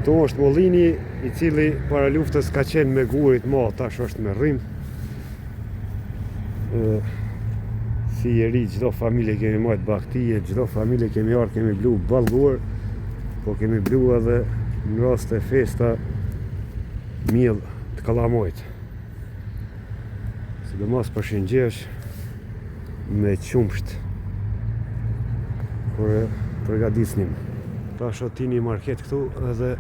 Këtu është mollini I cili para luftës ka qenë me gurit ma, tash është me rrim. Si I ri, çdo familje kemi marrë baktije, çdo familje kemi ardhur, kemi blu ballgur, po kemi blu edhe në rast e festa miell të kallamojt. Sidomos për shëngjesh me qumsht kur përgatitnim. Tash otini market këtu edhe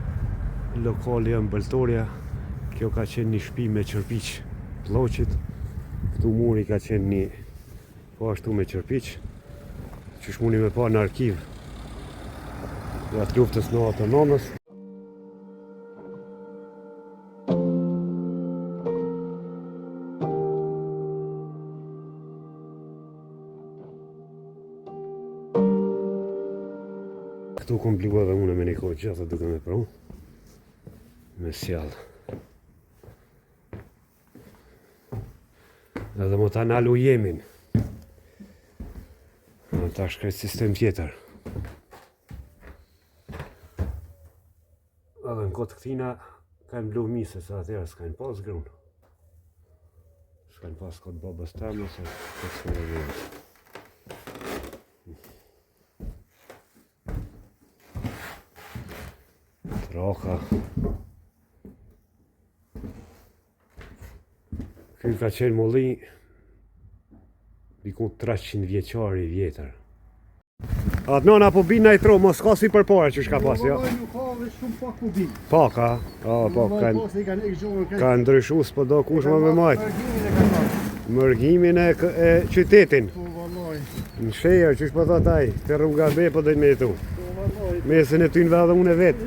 lokali e mbëltorja. Kjo ka qenë një shtëpi me qërpiq pllocit. Këtu muri ka qenë një po ashtu me qërpiq. Që shmuni me pa në arkiv. Dhe atë luftës në atë nonës. Këtu kom blu edhe unë me një kohë gjatë duke me pru. Me sjallë. Edhe më ta nalu jemin. Ta shkrejt sistem tjetër. Edhe në kotë këtina kanë blu mise, se atëherë s'kajnë pas grunë. S'kajnë pas kotë babës temë, se këtë s'me e vjenë. Traka. Ky ka qenë molli diku 300 vjeçar I vjetër. Atë nona po bin ai tro, mos ka si përpara që shka pas, jo. Nuk ka dhe shumë pak po bin. Pak, a? Po, ka ndryshu s'po do kush më me majtë. Mërgimin e qytetin. Po, vallaj. Në shejër, që shpo thot aj, të rruga be po dojnë me jetu. Mesin e ty në vedhe unë e vetë.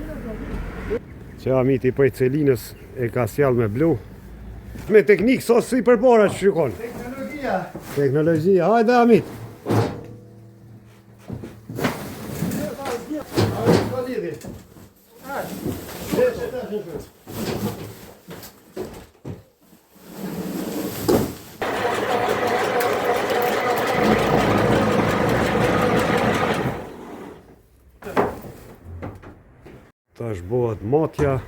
Që amiti prej Celinës e ka sjallë me blu. Me teknikë, sos si përpara që shikon. Teknologjia, hajde amit. Tash bëhet matja,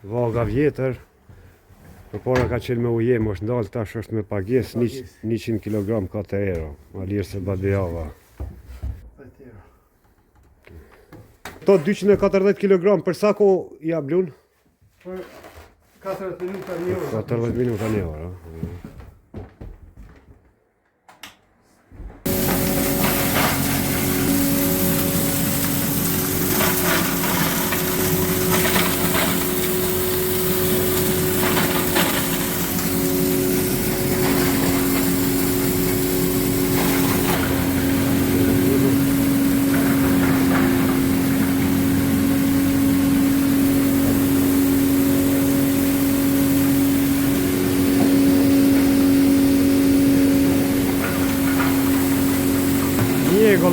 vaga vjetër. Përpara ka qenë me ujem, është ndalë, tash është me pages 100 kg 4 euro. Ma lirë se badbejava. To 240 kg për sa ko ja blun? Për 40 minuta një orë. 40 minuta një orë.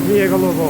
Mjegëll o bo.